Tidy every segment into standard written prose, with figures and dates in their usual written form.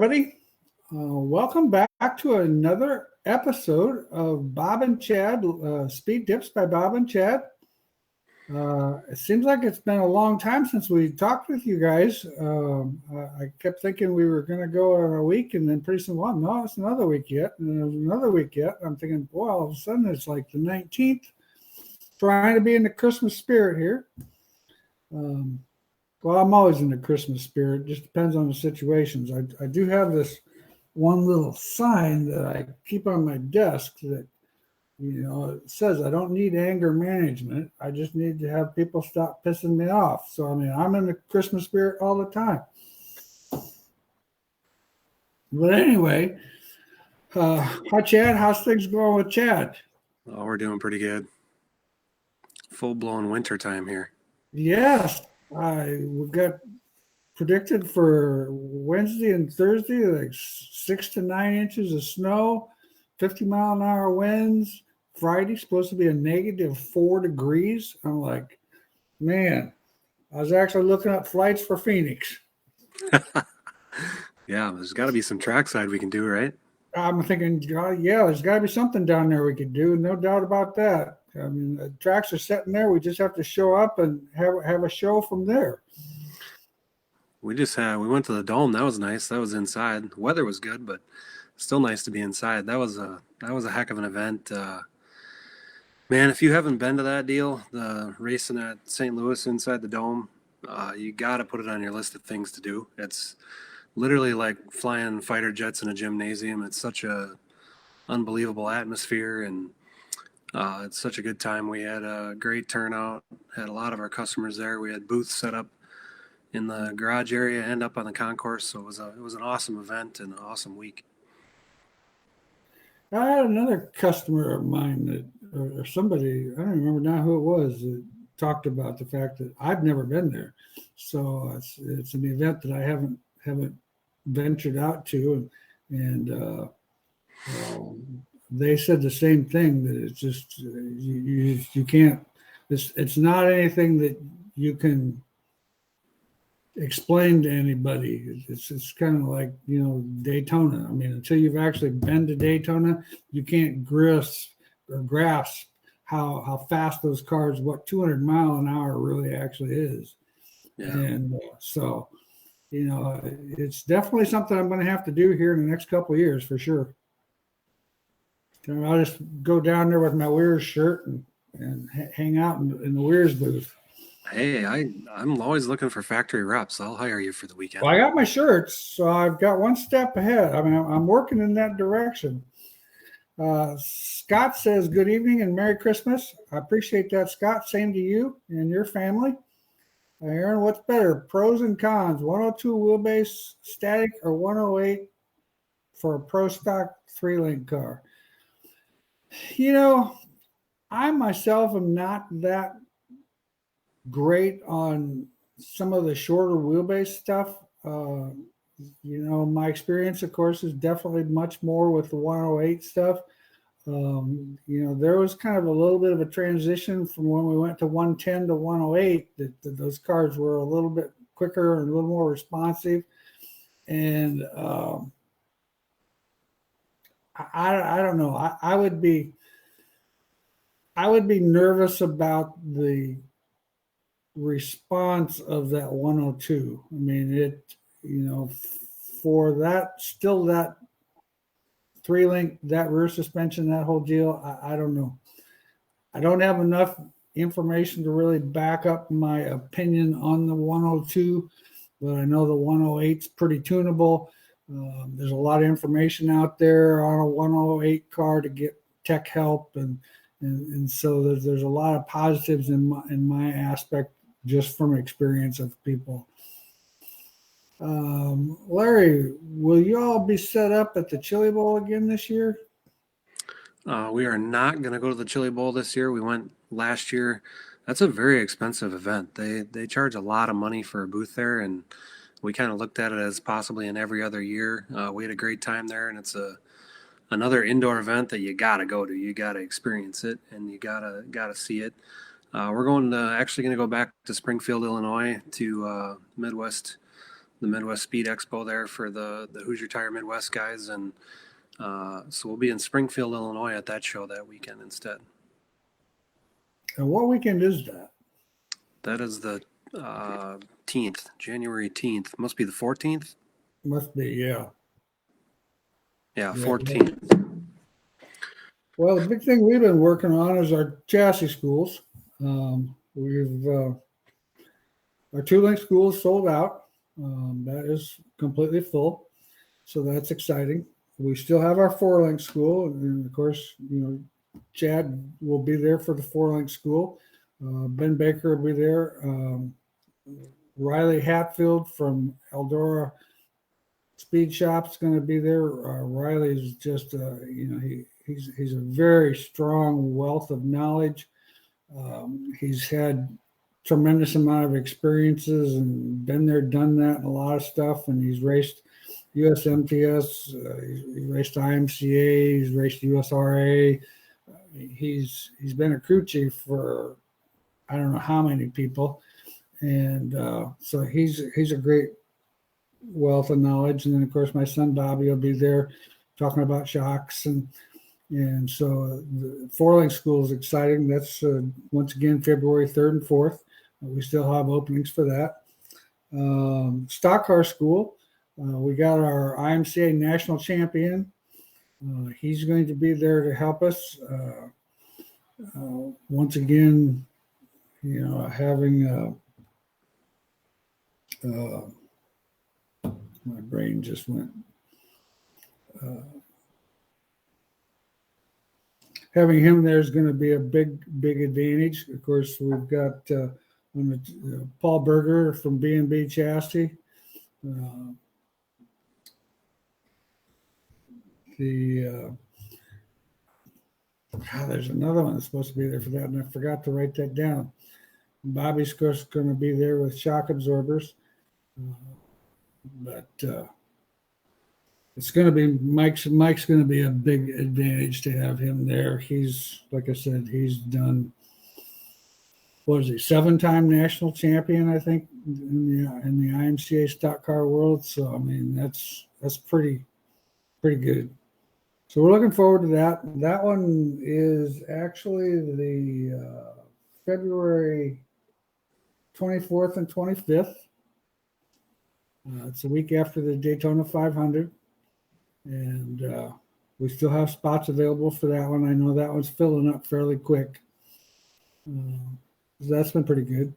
everybody. Welcome back to another episode of Bob and Chad, Speed Dips by Bob and Chad. It seems like it's been a long time since we talked with you guys. I kept thinking we were going to go in a week, and then pretty soon, well, no, it's another week yet, and then there's another week yet. I'm thinking, boy, all of a sudden it's like the 19th, trying to be in the Christmas spirit here. Well, I'm always in the Christmas spirit. Just depends on the situations. I do have this one little sign that I keep on my desk that, it says I don't need anger management. I just need to have people stop pissing me off. So, I'm in the Christmas spirit all the time. But anyway, hi, Chad. How's things going with Chad? Oh, we're doing pretty good. Full-blown winter time here. Yes. We've got predicted for Wednesday and Thursday, like 6 to 9 inches of snow, 50-mile-an-hour winds. Friday supposed to be a negative 4 degrees. I'm like, man, I was actually looking up flights for Phoenix. Yeah, there's got to be some trackside we can do, right? I'm thinking, yeah, there's got to be something down there we could do. No doubt about that. The tracks are sitting there. We just have to show up and have a show from there. We went to the Dome. That was nice. That was inside. The weather was good, but still nice to be inside. That was a heck of an event. Man, if you haven't been to that deal, the racing at St. Louis inside the Dome, you got to put it on your list of things to do. It's literally like flying fighter jets in a gymnasium. It's such a unbelievable atmosphere, and it's such a good time. We had a great turnout, had a lot of our customers there. We had booths set up in the garage area and up on the concourse. So it was an awesome event and an awesome week. I had another customer of mine or somebody, I don't remember now who it was, that talked about the fact that I've never been there. So it's an event that I haven't ventured out to, and they said the same thing, that it's just you can't. It's not anything that you can explain to anybody. It's kind of like Daytona. Until you've actually been to Daytona, you can't grasp how fast those cars, what 200 mile an hour really actually is. Yeah. And so it's definitely something I'm going to have to do here in the next couple of years for sure. I'll just go down there with my Wehrs shirt and hang out in the Wehrs booth. Hey, I'm always looking for factory reps. I'll hire you for the weekend. Well, I got my shirts, so I've got one step ahead. I'm working in that direction. Scott says, good evening and Merry Christmas. I appreciate that, Scott. Same to you and your family. Aaron, what's better? Pros and cons. 102 wheelbase static or 108 for a pro stock 3-link car? I myself am not that great on some of the shorter wheelbase stuff. My experience, of course, is definitely much more with the 108 stuff. There was kind of a little bit of a transition from when we went to 110 to 108, that those cars were a little bit quicker and a little more responsive. And I don't know. I would be nervous about the response of that 102. For that, still that 3-link, that rear suspension, that whole deal, I don't know. I don't have enough information to really back up my opinion on the 102, but I know the 108's pretty tunable. There's a lot of information out there on a 108 car to get tech help, and so there's a lot of positives in my aspect, just from experience of people. Larry, will you all be set up at the Chili Bowl again this year? We are not going to go to the Chili Bowl this year. We went last year. That's a very expensive event. They charge a lot of money for a booth there, and we kind of looked at it as possibly an every other year. We had a great time there, and it's another indoor event that you got to go to. You got to experience it, and you got to see it. We're actually going to go back to Springfield, Illinois, to Midwest Midwest Speed Expo there for the Hoosier Tire Midwest guys, and so we'll be in Springfield, Illinois at that show that weekend instead. And what weekend is that? That is the 10th, January 10th. Must be the 14th. Must be, yeah. Yeah, Yeah. 14th. Well, the big thing we've been working on is our chassis schools. We've our 2-link school is sold out. That is completely full, so that's exciting. We still have our 4-link school, and of course, Chad will be there for the 4-link school. Ben Baker will be there. Riley Hatfield from Eldora Speed Shop's going to be there. Riley's just, he's a very strong wealth of knowledge. He's had tremendous amount of experiences and been there, done that, and a lot of stuff. And he's raced USMTS, he's raced IMCA, he's raced USRA. He's been a crew chief for I don't know how many people, and so he's a great wealth of knowledge. And then of course my son Bobby will be there talking about shocks, and so the 4-link school is exciting. That's once again February 3rd and 4th. We still have openings for that. Stock car school, we got our IMCA national champion. He's going to be there to help us. Once again, having my brain just went. Having him there is going to be a big advantage. Of course, we've got Paul Berger from B&B Chassis. There's another one that's supposed to be there for that, and I forgot to write that down. Bobby's, of course, going to be there with shock absorbers. But it's going to be Mike's going to be a big advantage to have him there. He's, like I said, he's done, what is he, 7-time national champion, I think, in the IMCA stock car world. So I mean, that's pretty good. So we're looking forward to that. That one is actually the February 24th and 25th. It's a week after the Daytona 500, and we still have spots available for that one. I know that one's filling up fairly quick. That's been pretty good.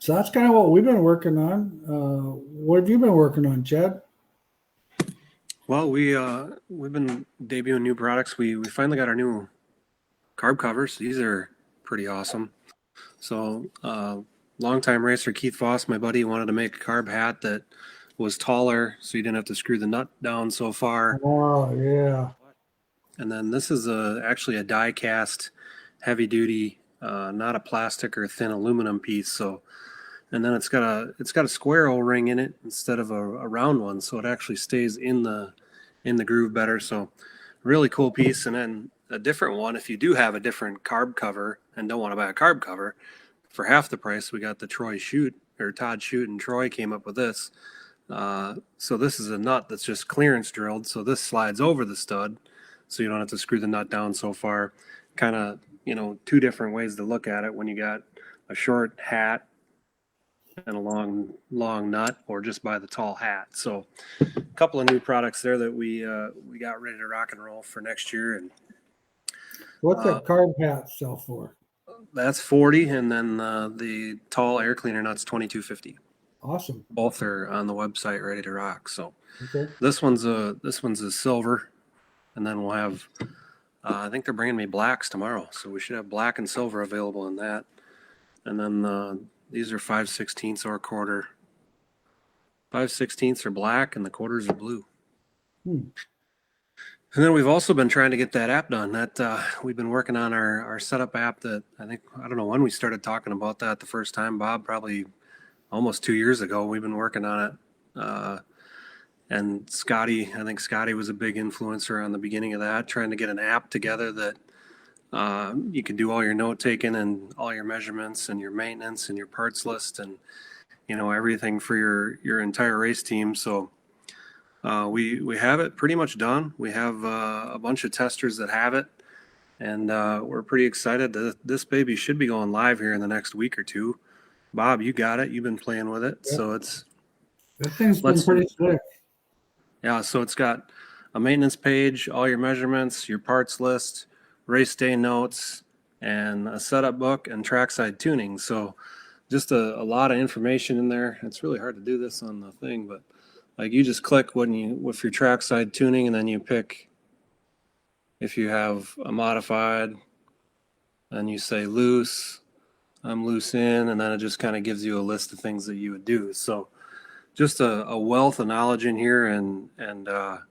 So that's kind of what we've been working on. What have you been working on, Chad? Well, we've been debuting new products. We finally got our new carb covers. These are pretty awesome. So, longtime racer Keith Voss, my buddy, wanted to make a carb hat that was taller, so you didn't have to screw the nut down so far. Oh yeah. And then this is actually a die cast, heavy duty, not a plastic or thin aluminum piece. So, and then it's got a square O-ring in it instead of a round one, so it actually stays in the groove better. So, really cool piece. And then a different one, if you do have a different carb cover and don't want to buy a carb cover, for half the price, we got the Todd Shute and Troy came up with this. So this is a nut that's just clearance drilled. So this slides over the stud, so you don't have to screw the nut down so far. Kind of, two different ways to look at it when you got a short hat and a long nut, or just buy the tall hat. So a couple of new products there that we got ready to rock and roll for next year. And what's that carb hat sell for? That's $40, and then the tall air cleaner nut's $22.50. Awesome. Both are on the website, ready to rock. So okay. This one's a silver, and then we'll have I think they're bringing me blacks tomorrow, so we should have black and silver available in that. And then these are 5/16 or a quarter. 5/16 are black, and the quarters are blue. And then we've also been trying to get that app done. That we've been working on our setup app. That I don't know when we started talking about that the first time, Bob. Probably almost 2 years ago. We've been working on it. And Scotty, I think Scotty was a big influencer on the beginning of that, trying to get an app together that you can do all your note taking and all your measurements and your maintenance and your parts list. And everything for your entire race team. So we have it pretty much done. We have a bunch of testers that have it, and we're pretty excited that this baby should be going live here in the next week or two. Bob, you got it. You've been playing with it, Yep. so That thing's been let's pretty slick. yeah. So it's got a maintenance page, all your measurements, your parts list, race day notes, and a setup book and trackside tuning. So just a lot of information in there. It's really hard to do this on the thing, but like you just click with your trackside tuning, and then you pick if you have a modified, and you say loose. I'm loose in, and then it just kind of gives you a list of things that you would do. So just a wealth of knowledge in here, and a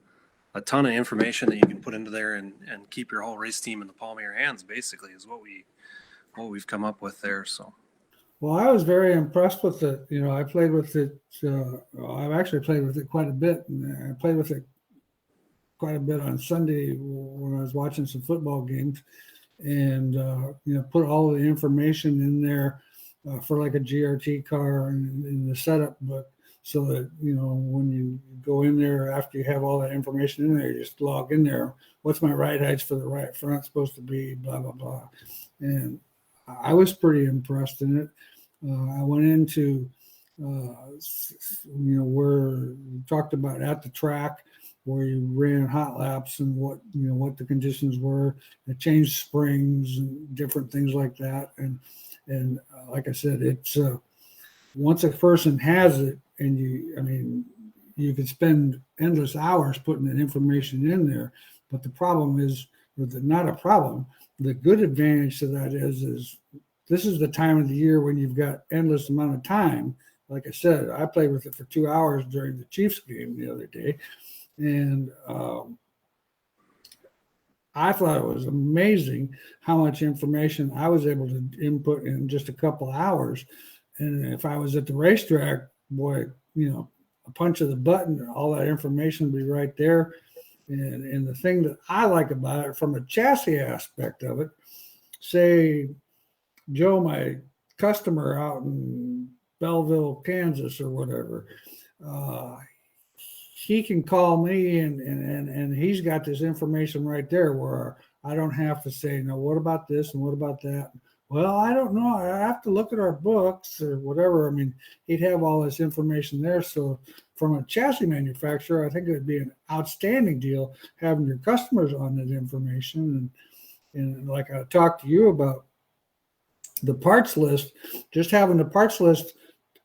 ton of information that you can put into there and keep your whole race team in the palm of your hands. Basically, is what we've come up with there. So. Well, I was very impressed with it. I played with it. I've actually played with it quite a bit. And I played with it quite a bit on Sunday when I was watching some football games, and put all the information in there for like a GRT car and in the setup book, so that when you go in there after you have all that information in there, you just log in there. What's my ride heights for the right front supposed to be? Blah blah blah, and I was pretty impressed in it. I went into, where you talked about at the track where you ran hot laps and what the conditions were. It changed springs and different things like that. And like I said, it's once a person has it, and you could spend endless hours putting that information in there. But the problem is, not a problem. The good advantage to that is this is the time of the year when you've got endless amount of time. Like I said, I played with it for 2 hours during the Chiefs game the other day, and I thought it was amazing how much information I was able to input in just a couple hours. And if I was at the racetrack, boy, a punch of the button, all that information would be right there. And the thing that I like about it from a chassis aspect of it, say Joe, my customer out in Belleville, Kansas, or whatever, he can call me, and he's got this information right there where I don't have to say, no, what about this and what about that? Well, I don't know. I have to look at our books or whatever. He'd have all this information there. So from a chassis manufacturer, I think it would be an outstanding deal having your customers on that information. And like I talked to you about the parts list, just having the parts list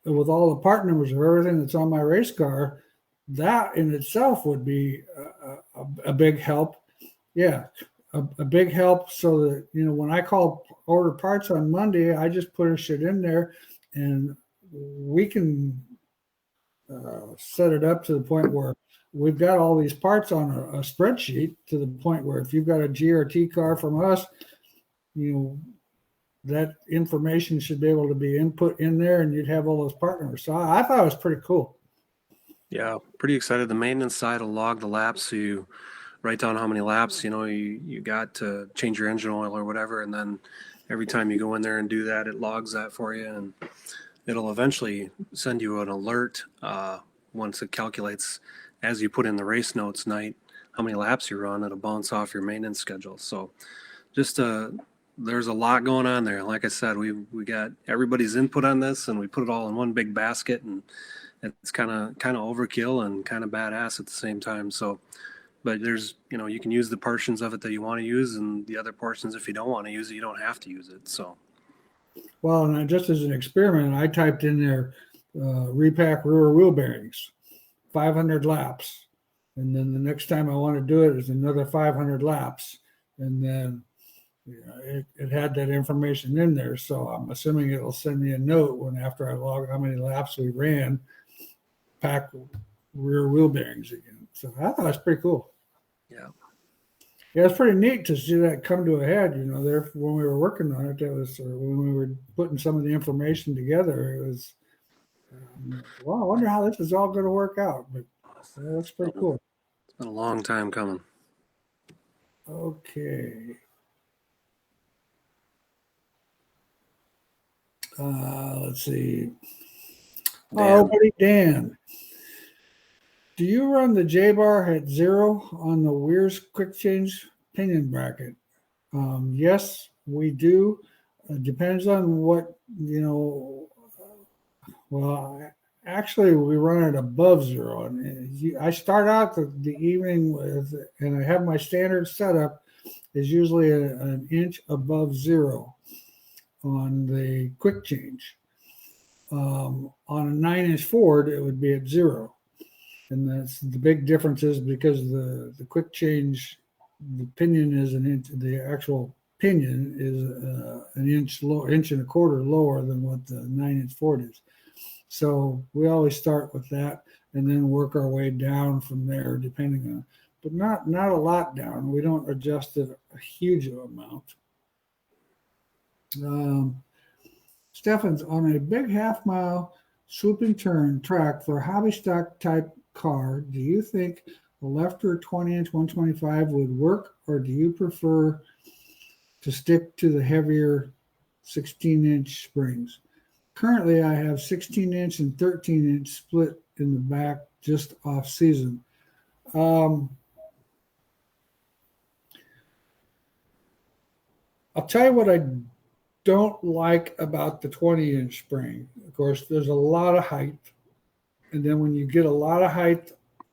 with all the part numbers of everything that's on my race car, that in itself would be a big help. Yeah, a big help, so that when I order parts on Monday, I just put a shit in there, and we can set it up to the point where we've got all these parts on a spreadsheet, to the point where if you've got a GRT car from us, that information should be able to be input in there, and you'd have all those part numbers. So I thought it was pretty cool. Yeah, pretty excited. The maintenance side will log the laps, so you write down how many laps you got to change your engine oil or whatever, and then every time you go in there and do that, it logs that for you, and it'll eventually send you an alert once it calculates, as you put in the race notes night, how many laps you run. It'll bounce off your maintenance schedule. So just there's a lot going on there. Like I said, we got everybody's input on this, and we put it all in one big basket, and it's kind of overkill and kind of badass at the same time. So, but there's you can use the portions of it that you want to use, and the other portions, if you don't want to use it, you don't have to use it. So, well, and just as an experiment, I typed in there repack rear wheel bearings, 500 laps, and then the next time I want to do it is another 500 laps, and then it had that information in there. So I'm assuming it'll send me a note when, after I log how many laps we ran, pack rear wheel bearings again. So I thought it was pretty cool. yeah. Yeah, it's pretty neat to see that come to a head. There when we were working on it, when we were putting some of the information together, it was, well, I wonder how this is all going to work out. But that's pretty cool. It's been a long time coming. Okay. Let's see. Our Dan. buddy Dan. Do you run the J bar at 0 on the Wehrs quick change pinion bracket? Yes, we do. Depends on what, well, actually, we run it above 0. And I start out the evening with, and I have my standard setup is usually an inch above 0 on the quick change. On a 9-inch Ford, it would be at 0. And that's the big difference is because the quick change, the pinion is an inch, the actual pinion is an inch and a quarter lower than what the 9-inch Ford is. So we always start with that and then work our way down from there, depending on, but not a lot down. We don't adjust it a huge amount. Stephens, on a big half-mile swooping turn track for a hobby stock type car, do you think a left rear 20-inch 125 would work, or do you prefer to stick to the heavier 16-inch springs? Currently, I have 16-inch and 13-inch split in the back just off season. I'll tell you what I don't like about the 20-inch spring. Of course, there's a lot of height. And then when you get a lot of height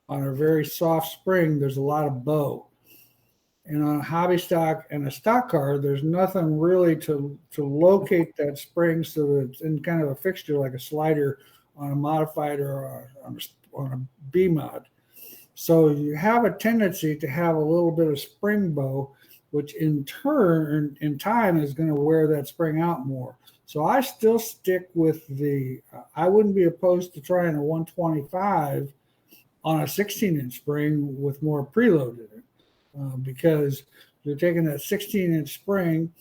on a very soft spring, there's a lot of bow. And on a hobby stock and a stock car, there's nothing really to locate that spring so that it's in kind of a fixture like a slider on a modified or on a B mod. So you have a tendency to have a little bit of spring bow, which in turn, in time, is going to wear that spring out more. So I still stick with I wouldn't be opposed to trying a 125 on a 16-inch spring with more preload in it, because you're taking that 16-inch spring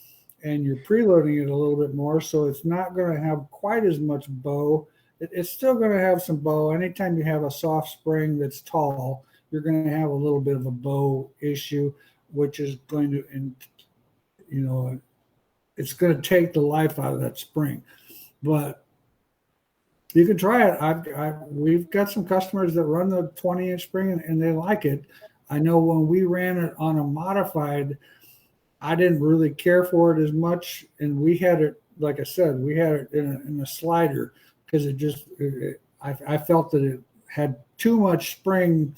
and you're preloading it a little bit more, so it's not going to have quite as much bow. It's still going to have some bow. Anytime you have a soft spring that's tall, you're going to have a little bit of a bow issue, which is going to, it's going to take the life out of that spring. But you can try it. We've got some customers that run the 20-inch spring and they like it. I know when we ran it on a modified, I didn't really care for it as much. And we had it, like I said, we had it in a slider because I felt that it had too much spring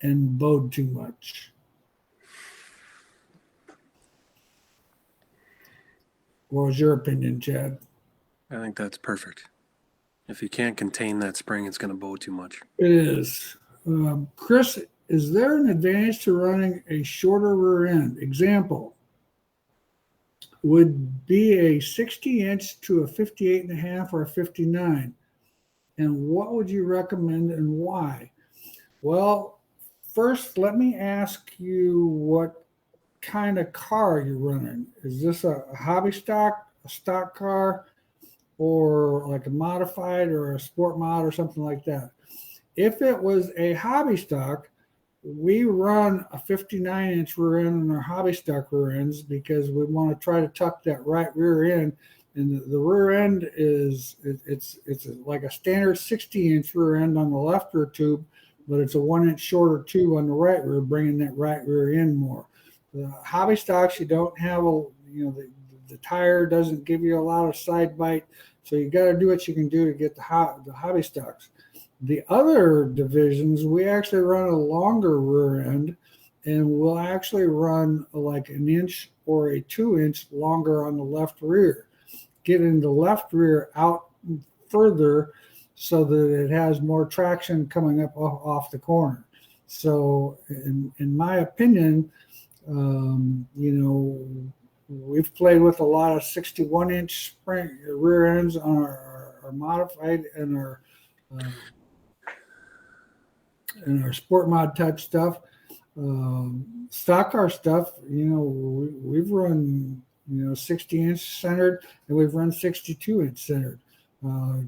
and bowed too much. What was your opinion, Chad? I think that's perfect. If you can't contain that spring, it's going to bow too much. It is. Chris, is there an advantage to running a shorter rear end? Example would be a 60-inch to a 58.5 or a 59. And what would you recommend and why? Well, first, let me ask you what kind of car you're running. Is this a hobby stock, a stock car, or like a modified or a sport mod or something like that? If it was a hobby stock, we run a 59-inch rear end in our hobby stock rear ends because we want to try to tuck that right rear end. And the rear end it's like a standard 60-inch rear end on the left rear tube, but it's a 1-inch shorter tube on the right rear, bringing that right rear end more. The hobby stocks, you don't have the tire doesn't give you a lot of side bite, so you got to do what you can do to get the hobby stocks. The other divisions, we actually run a longer rear end, and we'll actually run like an inch or a 2-inch longer on the left rear, getting the left rear out further so that it has more traction coming up off the corner. So in my opinion, we've played with a lot of 61-inch spring rear ends on our modified and our sport mod type stuff. Stock car stuff, we've run 60-inch centered, and we've run 62-inch centered. But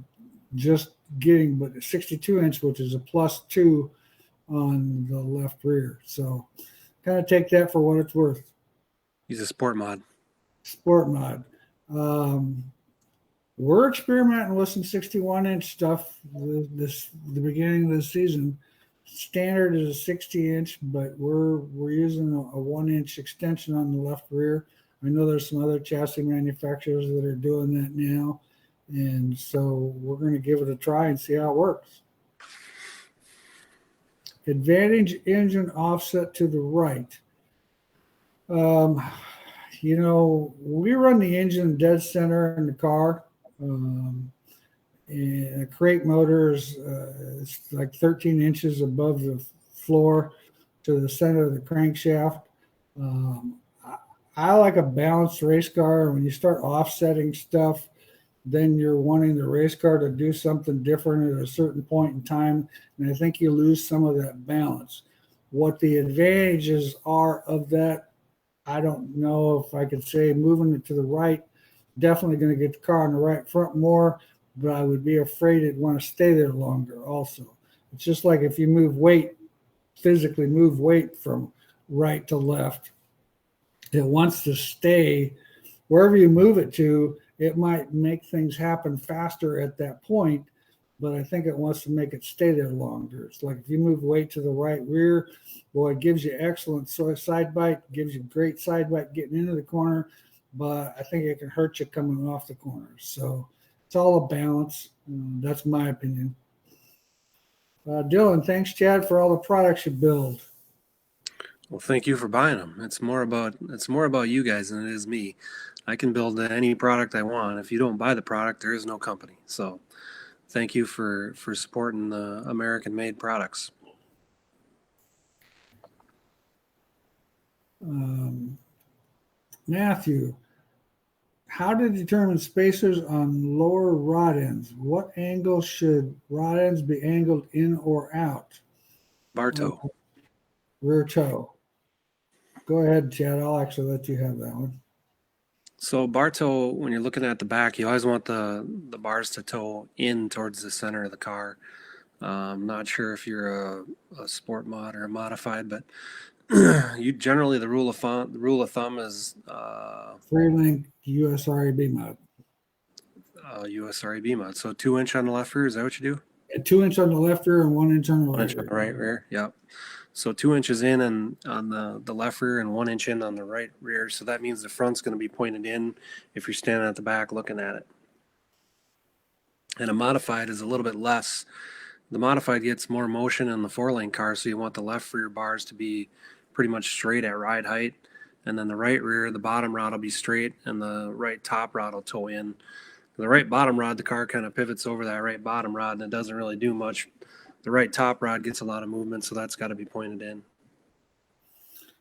62-inch, which is a +2 on the left rear. So kind of take that for what it's worth. He's a sport mod. Sport mod. We're experimenting with some 61-inch stuff the beginning of the season. Standard is a 60-inch, but we're using a 1-inch extension on the left rear. I know there's some other chassis manufacturers that are doing that now, and so we're going to give it a try and see how it works. Advantage engine offset to the right. We run the engine dead center in the car. And a crate motor is it's like 13 inches above the floor to the center of the crankshaft. I like a balanced race car. When you start offsetting stuff, then you're wanting the race car to do something different at a certain point in time, and I think you lose some of that balance. What the advantages are of that, I don't know if I could say. Moving it to the right, definitely going to get the car on the right front more, but I would be afraid it'd want to stay there longer also. It's just like if you physically move weight from right to left, it wants to stay wherever you move it to. It might make things happen faster at that point, but I think it wants to make it stay there longer. It's like if you move weight to the right rear, boy, it gives you excellent side bite, gives you great side bite getting into the corner, but I think it can hurt you coming off the corner. So it's all a balance. That's my opinion. Dylan, thanks, Chad, for all the products you build. Well, thank you for buying them. It's more about you guys than it is me. I can build any product I want. If you don't buy the product, there is no company. So thank you for supporting the American-made products. Matthew, how to determine spacers on lower rod ends? What angle should rod ends be angled in or out? Bar toe. Rear toe. Go ahead, Chad. I'll actually let you have that one. So bar toe, when you're looking at the back, you always want the bars to toe in towards the center of the car. I'm not sure if you're a sport mod or a modified, but you generally the rule of thumb is 3-link USRAB mod. USRAB mod. So 2-inch on the left rear. Is that what you do? 2-inch on the left rear and 1-inch on the right rear. Right rear. Yep. So 2 inches in and on the left rear and 1 inch in on the right rear. So that means the front's going to be pointed in if you're standing at the back looking at it. And a modified is a little bit less. The modified gets more motion in the 4-lane car, so you want the left rear bars to be pretty much straight at ride height. And then the right rear, the bottom rod will be straight and the right top rod will toe in. The right bottom rod, the car kind of pivots over that right bottom rod and it doesn't really do much. The right top rod gets a lot of movement, so that's got to be pointed in.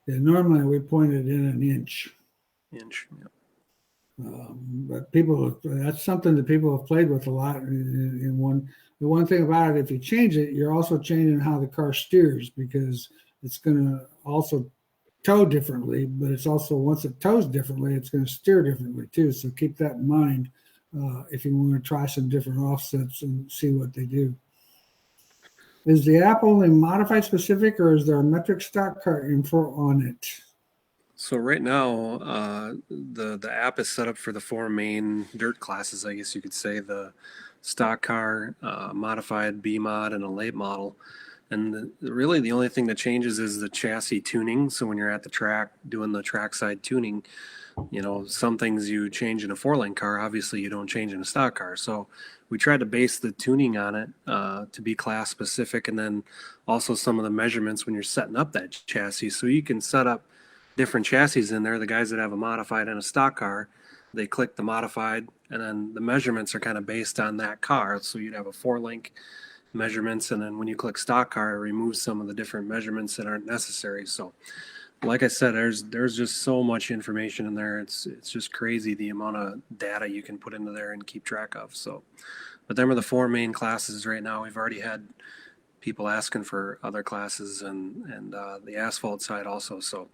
Yeah, normally we point it in an inch. Yep. But that's something that people have played with a lot. The one thing about it, if you change it, you're also changing how the car steers, because it's going to also tow differently, but it's also, once it tows differently, it's going to steer differently too. So keep that in mind if you want to try some different offsets and see what they do. Is the app only modified specific, or is there a metric stock car info on it? So right now, the app is set up for the 4 main dirt classes, I guess you could say: the stock car, modified, B mod, and a late model. And really the only thing that changes is the chassis tuning. So when you're at the track doing the trackside tuning, some things you change in a 4-lane car, obviously you don't change in a stock car. So we tried to base the tuning on it to be class specific, and then also some of the measurements when you're setting up that chassis. So you can set up different chassis in there. The guys that have a modified and a stock car, they click the modified, and then the measurements are kind of based on that car. So you'd have a 4-link measurements, and then when you click stock car, it removes some of the different measurements that aren't necessary. So like I said, there's just so much information in there. It's just crazy the amount of data you can put into there and keep track of. So, but them are the 4 main classes right now. We've already had people asking for other classes and the asphalt side also. So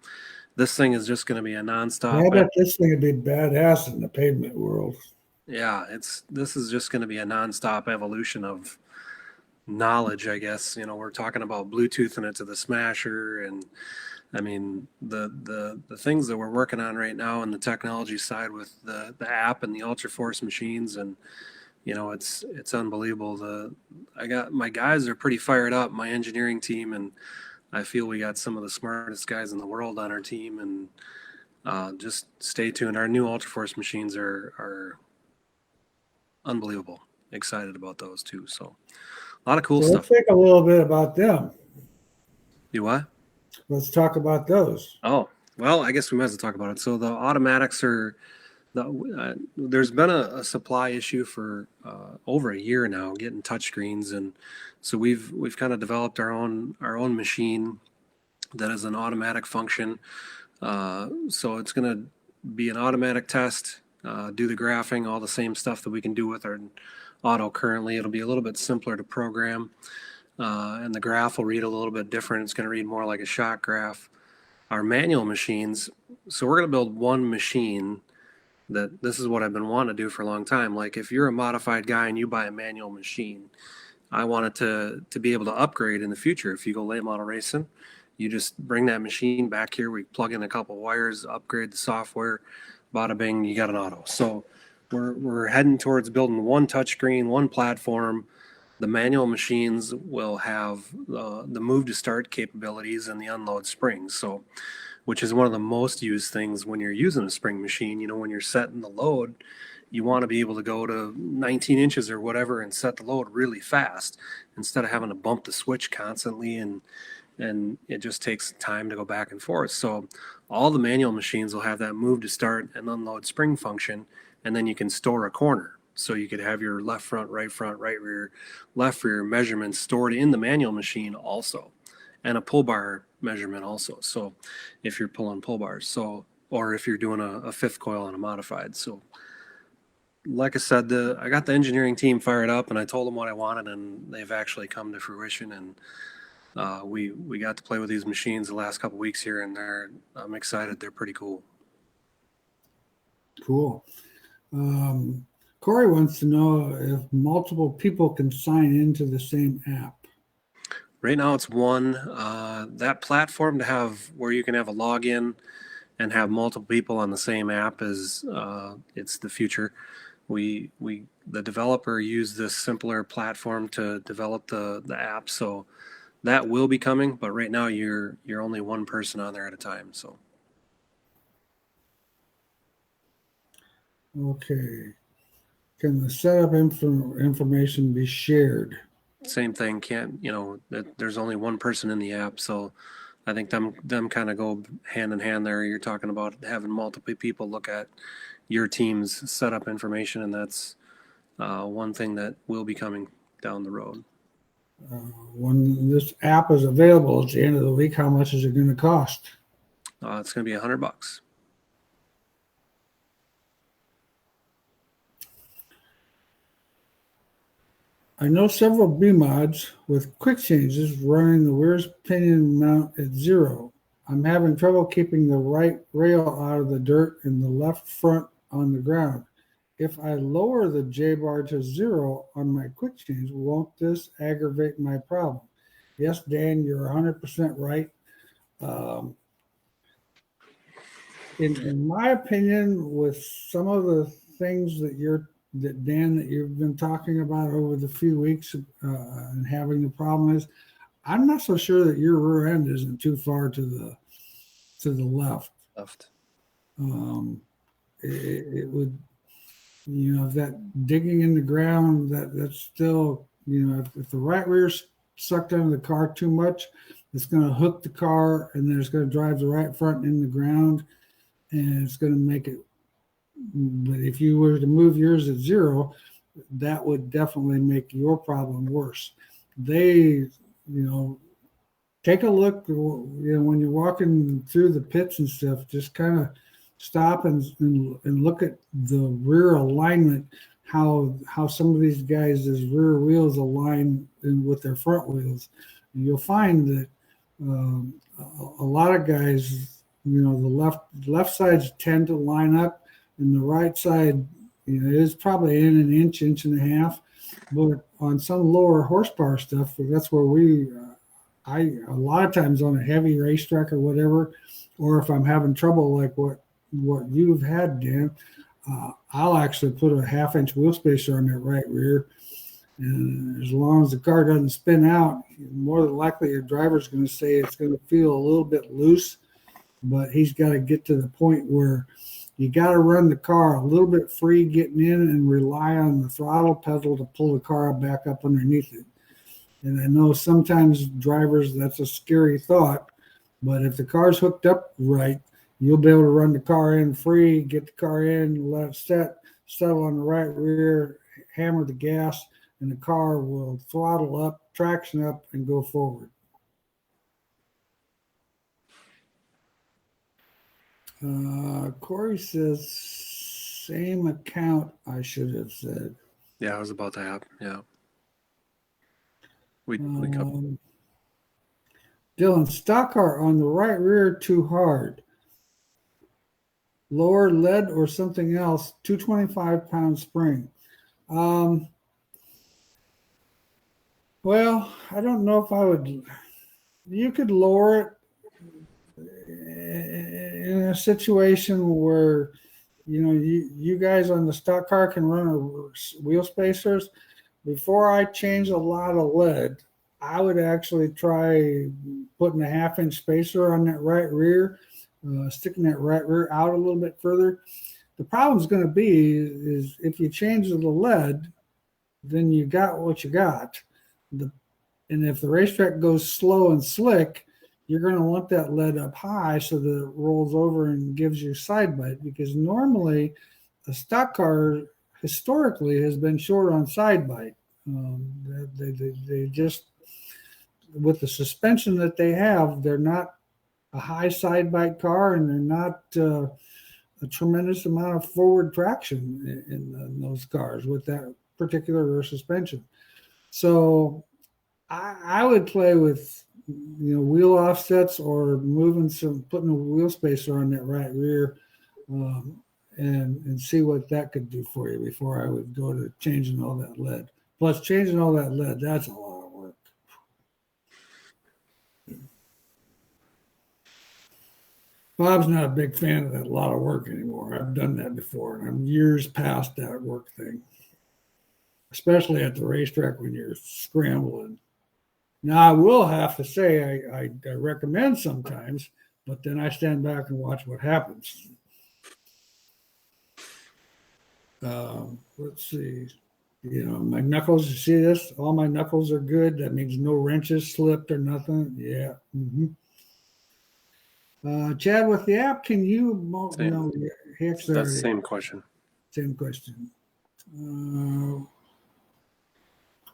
this thing is just going to be a nonstop. I bet this thing would be badass in the pavement world. Yeah, this is just going to be a nonstop evolution of knowledge, I guess. We're talking about Bluetoothing it to the Smasher, and I mean the things that we're working on right now on the technology side with the app and the Ultra Force machines, and it's unbelievable. I got my guys are pretty fired up, my engineering team, and I feel we got some of the smartest guys in the world on our team, and just stay tuned. Our new Ultra Force machines are unbelievable. Excited about those too. So a lot of cool So let's stuff. think a little bit about them. You what? Let's talk about those. Oh, well, I guess we might as well talk about it. So the automatics are there's been a supply issue for over a year now, getting touchscreens, and so we've kind of developed our own machine that is an automatic function. So it's going to be an automatic test, do the graphing, all the same stuff that we can do with our auto currently. It'll be a little bit simpler to program, and the graph will read a little bit different. It's going to read more like a shot graph. Our manual machines, so we're going to build one machine. This is what I've been wanting to do for a long time. Like if you're a modified guy and you buy a manual machine, I want it to be able to upgrade in the future. If you go late model racing, you just bring that machine back here. We plug in a couple wires, upgrade the software, bada bing, you got an auto. So we're heading towards building one touchscreen, one platform. The manual machines will have the move to start capabilities and the unload springs. So, which is one of the most used things when you're using a spring machine. When you're setting the load, you want to be able to go to 19 inches or whatever and set the load really fast instead of having to bump the switch constantly, and it just takes time to go back and forth. So all the manual machines will have that move to start and unload spring function, and then you can store a corner. So you could have your left front, right rear, left rear measurements stored in the manual machine also, and a pull bar measurement also. So if you're pulling pull bars, or if you're doing a fifth coil on a modified. So like I said, I got the engineering team fired up, and I told them what I wanted, and they've actually come to fruition. And we got to play with these machines the last couple weeks here, and I'm excited. They're pretty cool. Cool. Corey wants to know if multiple people can sign into the same app. Right now it's one. That platform to have where you can have a login and have multiple people on the same app is it's the future. The developer used this simpler platform to develop the app, so that will be coming. But right now you're only one person on there at a time. So okay. Can the setup information be shared? same thing. There's only one person in the app, so I think them kind of go hand in hand there. You're talking about having multiple people look at your team's setup information, and that's one thing that will be coming down the road. When this app is available at the end of the week, how much is it going to cost? It's going to be $100. I know several B mods with quick changes running the Wehrs pinion mount at 0. I'm having trouble keeping the right rail out of the dirt and the left front on the ground. If I lower the J-bar to 0 on my quick change, won't this aggravate my problem? Yes, Dan, you're 100% right. In my opinion, with some of the things that you've been talking about over the few weeks and having the problem is, I'm not so sure that your rear end isn't too far to the left. It would, if that digging in the ground, that's still, if the right rear's sucked under the car too much, it's going to hook the car, and then it's going to drive the right front in the ground, and it's going to make it. But if you were to move yours at 0, that would definitely make your problem worse. They, take a look, when you're walking through the pits and stuff, just kind of stop and look at the rear alignment, how some of these guys' rear wheels align with their front wheels. And you'll find that a lot of guys, the left sides tend to line up, and the right side, is probably in an inch and a half. But on some lower horsepower stuff, that's where a lot of times on a heavy racetrack or whatever, or if I'm having trouble like what you've had, Dan, I'll actually put a 1/2 inch wheel spacer on that right rear. And as long as the car doesn't spin out, more than likely your driver's going to say it's going to feel a little bit loose, but he's got to get to the point where you got to run the car a little bit free getting in and rely on the throttle pedal to pull the car back up underneath it. And I know sometimes drivers, that's a scary thought, but if the car's hooked up right, you'll be able to run the car in free, get the car in, let it settle on the right rear, hammer the gas, and the car will throttle up, traction up, and go forward. Corey says, same account, I should have said. Yeah, I was about to have. Yeah. We couple. Dylan, stock car on the right rear too hard. Lower lead or something else, 225-pound spring. Well, I don't know if I would. You could lower it in a situation where, you guys on the stock car can run a wheel spacers. Before I change a lot of lead, I would actually try putting a 1/2 inch spacer on that right rear, sticking that right rear out a little bit further. The problem is going to be is if you change the lead, then you got what you got. And if the racetrack goes slow and slick, you're going to want that lead up high so that it rolls over and gives you side bite, because normally a stock car historically has been short on side bite. They just, with the suspension that they have, they're not a high side bite car, and they're not a tremendous amount of forward traction in those cars with that particular rear suspension. So I would play with wheel offsets or putting a wheel spacer on that right rear, and see what that could do for you before I would go to changing all that lead. Plus, changing all that lead, that's a lot of work. Bob's not a big fan of that lot of work anymore. I've done that before, and I'm years past that work thing, especially at the racetrack when you're scrambling. Now, I will have to say I recommend sometimes, but then I stand back and watch what happens. Let's see. My knuckles, you see this? All my knuckles are good. That means no wrenches slipped or nothing. Yeah. Mm-hmm. Chad, with the app, can you? That's the same question. Same question.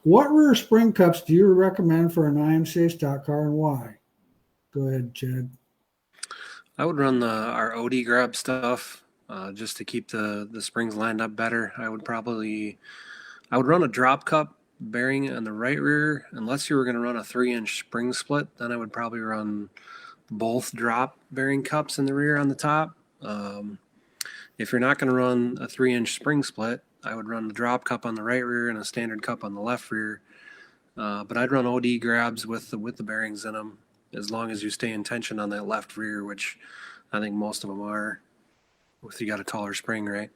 What rear spring cups do you recommend for an IMCA stock car, and why? Go ahead, Chad. I would run our OD grab stuff just to keep the springs lined up better. I would run a drop cup bearing on the right rear, unless you were going to run a 3-inch spring split. Then I would probably run both drop bearing cups in the rear on the top. If you're not going to run a 3-inch spring split, I would run the drop cup on the right rear and a standard cup on the left rear. But I'd run OD grabs with the bearings in them, as long as you stay in tension on that left rear, which I think most of them are, if you got a taller spring, right?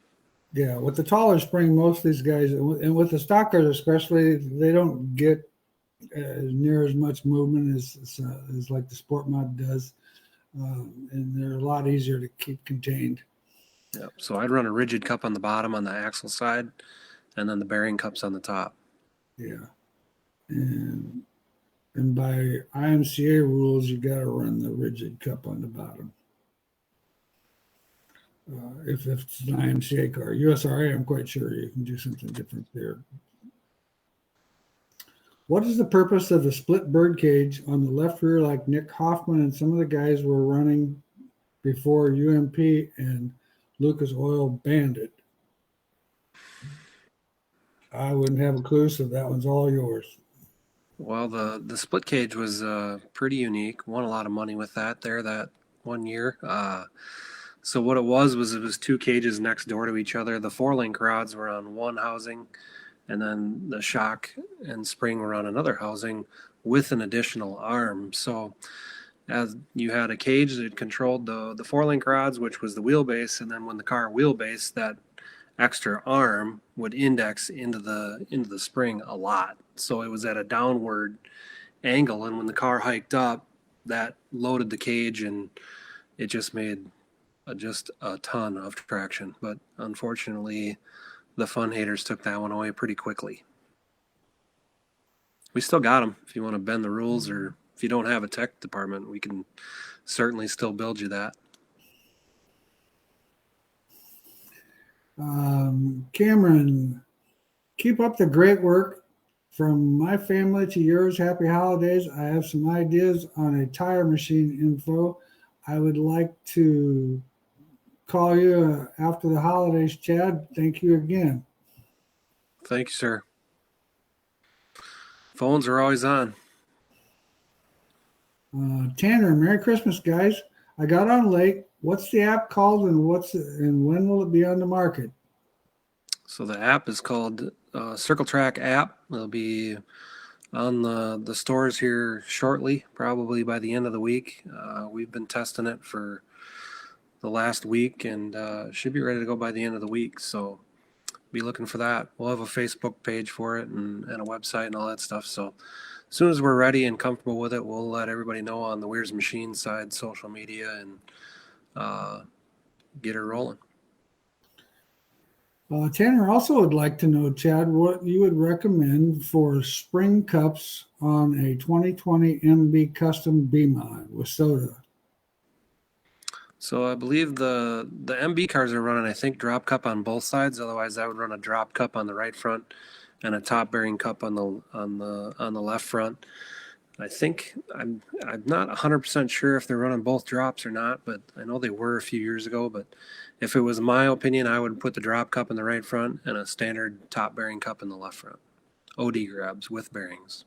Yeah, with the taller spring, most of these guys, and with the stock cars especially, they don't get near as much movement as like the Sport Mod does, and they're a lot easier to keep contained. Yep. So I'd run a rigid cup on the bottom on the axle side, and then the bearing cups on the top. Yeah, and by IMCA rules, you got to run the rigid cup on the bottom. If it's an IMCA car, USRA, I'm quite sure you can do something different there. What is the purpose of the split bird cage on the left rear, like Nick Hoffman and some of the guys were running before UMP and Lucas Oil banned it? I wouldn't have a clue, so that one's all yours. Well, the split cage was pretty unique. Won a lot of money with that one year. So what it was 2 cages next door to each other. The 4-link rods were on one housing, and then the shock and spring were on another housing with an additional arm. So as you had a cage that controlled the 4-link rods, which was the wheelbase, and then when the car wheelbase, that extra arm would index into the spring a lot. So it was at a downward angle, and when the car hiked up, that loaded the cage, and it just made just a ton of traction. But unfortunately, the fun haters took that one away pretty quickly. We still got them. If you want to bend the rules, or if you don't have a tech department, we can certainly still build you that. Cameron, keep up the great work. From my family to yours, happy holidays. I have some ideas on a tire machine info. I would like to call you after the holidays, Chad. Thank you again. Thank you, sir. Phones are always on. Tanner, Merry Christmas, guys. I got on late. What's the app called, and when will it be on the market? So the app is called Circle Track app. It'll be on the stores here shortly, probably by the end of the week. We've been testing it for the last week, and should be ready to go by the end of the week. So be looking for that. We'll have a Facebook page for it and a website and all that stuff. So as soon as we're ready and comfortable with it, we'll let everybody know on the Wehrs Machine side, social media, and get her rolling. Tanner also would like to know, Chad, what you would recommend for spring cups on a 2020 MB Custom B-Mod with soda. So I believe the MB cars are running, I think, drop cup on both sides. Otherwise, I would run a drop cup on the right front and a top bearing cup on the left front. I think I'm not 100% sure if they're running both drops or not, but I know they were a few years ago. But if it was my opinion, I would put the drop cup in the right front and a standard top bearing cup in the left front. OD grabs with bearings.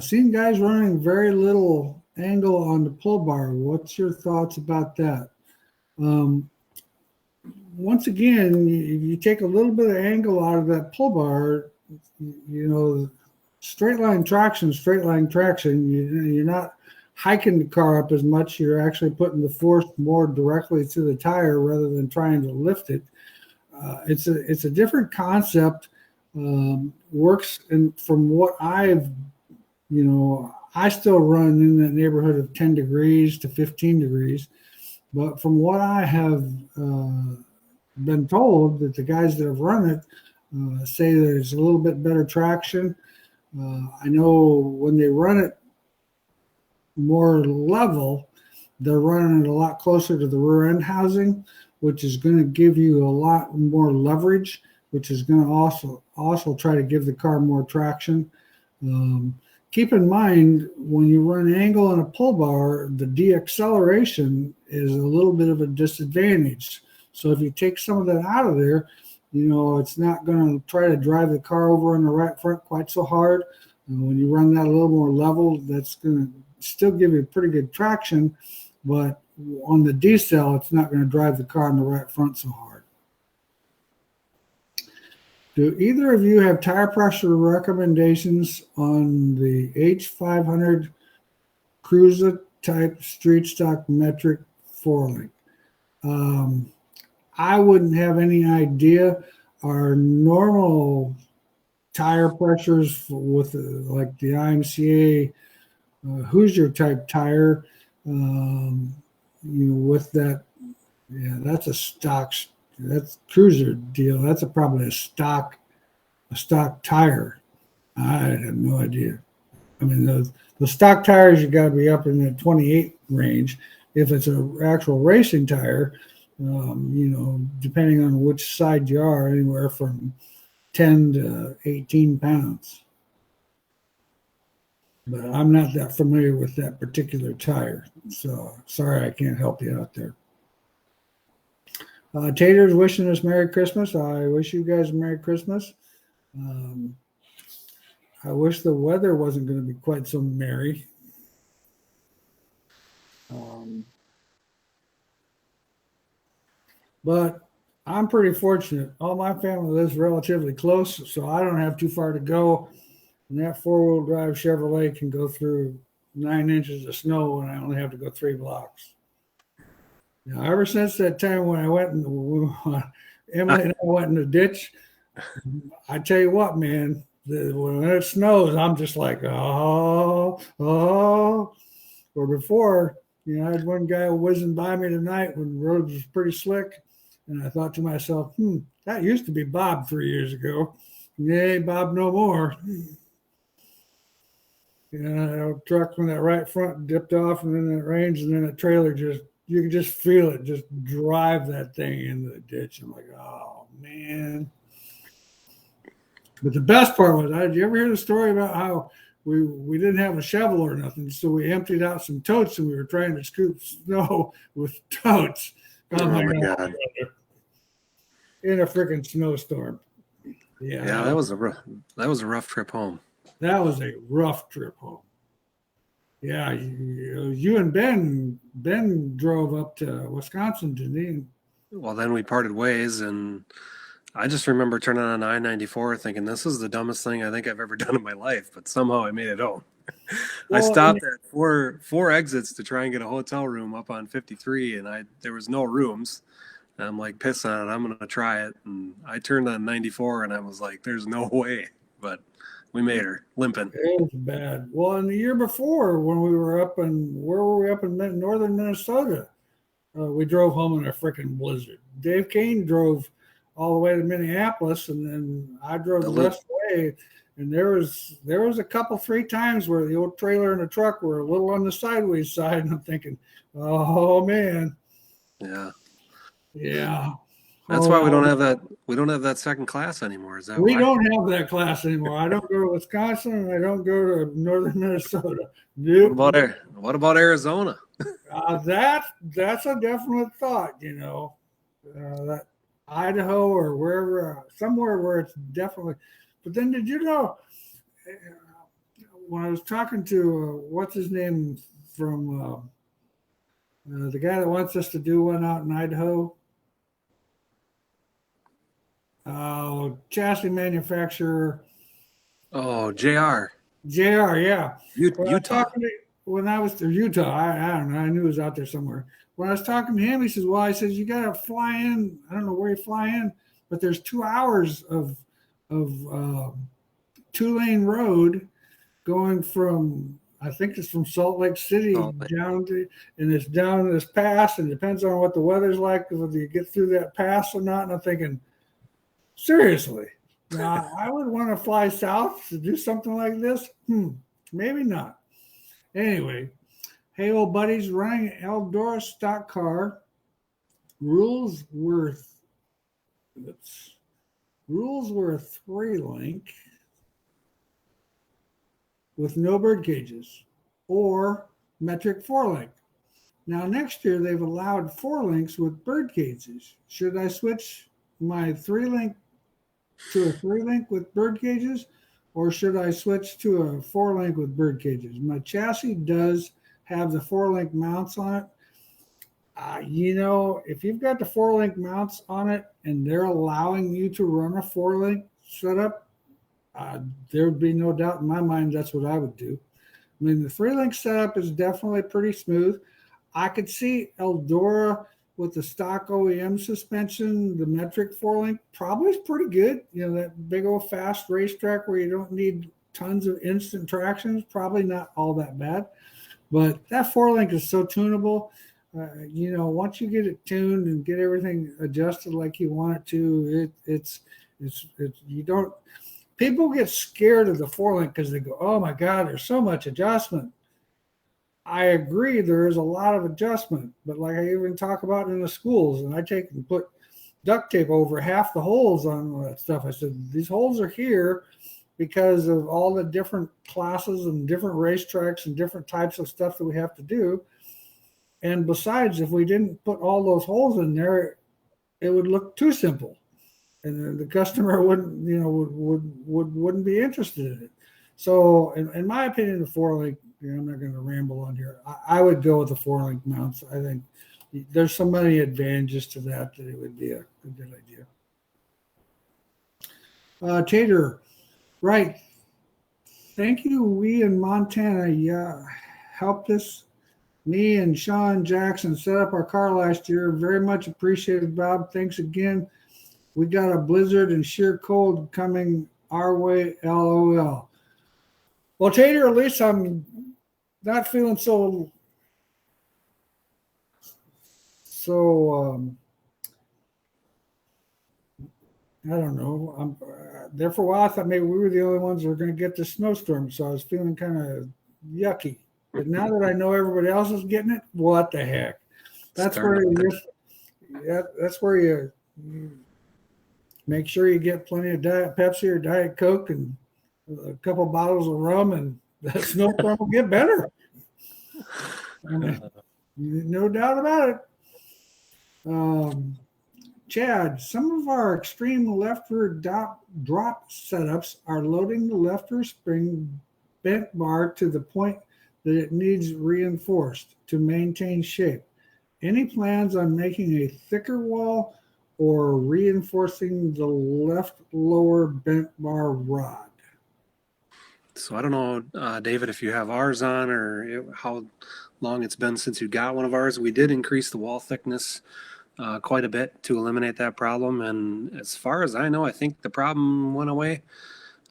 Seen guys running very little angle on the pull bar. What's your thoughts about that? Once again, if you take a little bit of angle out of that pull bar, you know, straight line traction. You're not hiking the car up as much. You're actually putting the force more directly to the tire rather than trying to lift it. It's a different concept. Works, and from what I still run in the neighborhood of 10 degrees to 15 degrees. But from what I have been told, that the guys that have run it say there's a little bit better traction. I know when they run it more level, they're running it a lot closer to the rear end housing, which is going to give you a lot more leverage, which is going to also try to give the car more traction. Keep in mind, when you run angle on a pull bar, the deacceleration is a little bit of a disadvantage. So if you take some of that out of there, it's not going to try to drive the car over on the right front quite so hard. And when you run that a little more level, that's going to still give you pretty good traction, but on the decel, it's not going to drive the car on the right front so hard. Do either of you have tire pressure recommendations on the H500 Cruiser type street stock metric 4-link? I wouldn't have any idea. Our normal tire pressures with like the IMCA Hoosier type tire, with that, that's a stock. That's Cruiser deal. That's probably a stock tire. I have no idea. I mean, the stock tires, you got to be up in the 28 range. If it's an actual racing tire, depending on which side you are, anywhere from 10 to 18 pounds. But I'm not that familiar with that particular tire, so sorry I can't help you out there. Tater's wishing us Merry Christmas. I wish you guys a Merry Christmas. I wish the weather wasn't going to be quite so merry. But I'm pretty fortunate. All my family lives relatively close, so I don't have too far to go. And that four-wheel drive Chevrolet can go through 9 inches of snow, and I only have to go 3 blocks. Now, ever since that time when I went in, Emily and I went in the ditch, I tell you what, man, when it snows, I'm just like, oh, oh. Or before, I had one guy whizzing by me tonight when the road was pretty slick. And I thought to myself, that used to be Bob 3 years ago. Nay, Bob, no more. A truck when that right front dipped off and then it rains and then a trailer you can just feel it just drive that thing into the ditch. I'm like, oh, man. But the best part was, did you ever hear the story about how we didn't have a shovel or nothing, so we emptied out some totes and we were trying to scoop snow with totes. Oh my God. In a freaking snowstorm. Yeah, that was a rough trip home. That was a rough trip home. Yeah, you and Ben drove up to Wisconsin, didn't he? Well, then we parted ways, and I just remember turning on I-94 thinking, this is the dumbest thing I think I've ever done in my life, but somehow I made it home. I stopped at four exits to try and get a hotel room up on 53, and there was no rooms. And I'm like, piss on it, I'm going to try it. And I turned on 94, and I was like, there's no way. But we made her, limping. It was bad. Well, in the year before, when we were up where were we up in northern Minnesota? We drove home in a freaking blizzard. Dave Kane drove all the way to Minneapolis, and then I drove the rest of the way. And there was a couple, 3 times where the old trailer and the truck were a little on the sideways side, and I'm thinking, oh man. Yeah. Yeah. That's why we don't have that. We don't have that second class anymore. Is that we why? don't have that class anymore. I don't go to Wisconsin, and I don't go to northern Minnesota. Nope. What about Arizona? That's a definite thought. That Idaho or wherever, somewhere where it's definitely. But then, did you know when I was talking to what's his name from the guy that wants us to do one out in Idaho? Chassis manufacturer. Oh, JR. JR, yeah. Utah. When I was to Utah, I don't know. I knew he was out there somewhere. When I was talking to him, he says, well, you got to fly in. I don't know where you fly in, but there's 2 hours of 2-lane road going from, I think it's from Salt Lake City down to, and it's down this pass, and it depends on what the weather's like, whether you get through that pass or not. And I'm thinking, seriously, now, I would want to fly south to do something like this. Maybe not. Anyway, hey, old buddies, running an Eldora stock car, rules worth 3-link with no bird cages or metric 4-link. Now, next year, they've allowed 4 links with bird cages. Should I switch my 3-link to a 3-link with bird cages, or should I switch to a 4-link with bird cages? My chassis does have the 4-link mounts on it. If you've got the 4-link mounts on it and they're allowing you to run a 4-link setup, there would be no doubt in my mind that's what I would do. I mean, the 3-link setup is definitely pretty smooth. I could see Eldora with the stock OEM suspension, the metric 4-link probably is pretty good. That big old fast racetrack where you don't need tons of instant traction is probably not all that bad. But that 4-link is so tunable. Once you get it tuned and get everything adjusted like you want it to, you don't. People get scared of the 4-link because they go, oh my God, there's so much adjustment. I agree, there is a lot of adjustment, but like I even talk about in the schools, and I take and put duct tape over half the holes on all that stuff. I said, these holes are here because of all the different classes and different racetracks and different types of stuff that we have to do. And besides, if we didn't put all those holes in there, it would look too simple, and the customer wouldn't be interested in it. So, in my opinion, the 4-link. I'm not going to ramble on here. I would go with the 4-link mounts. I think, there's so many advantages to that it would be a good idea. Tater, right. Thank you. We in Montana, helped us. Me and Sean Jackson set up our car last year. Very much appreciated, Bob. Thanks again. We got a blizzard and sheer cold coming our way. LOL. Well, Tater, at least I'm not feeling so I don't know. There for a while. I thought maybe we were the only ones that were going to get the snowstorm, so I was feeling kind of yucky. But now that I know everybody else is getting it, what the heck? That's where you make sure you get plenty of Diet Pepsi or Diet Coke and a couple bottles of rum, and the snowstorm will get better. No doubt about it. Chad, some of our extreme left rear drop setups are loading the left rear spring bent bar to the point that it needs reinforced to maintain shape. Any plans on making a thicker wall or reinforcing the left lower bent bar rod? So I don't know, David, if you have ours on or how long it's been since you got one of ours. We did increase the wall thickness quite a bit to eliminate that problem. And as far as I know, I think the problem went away.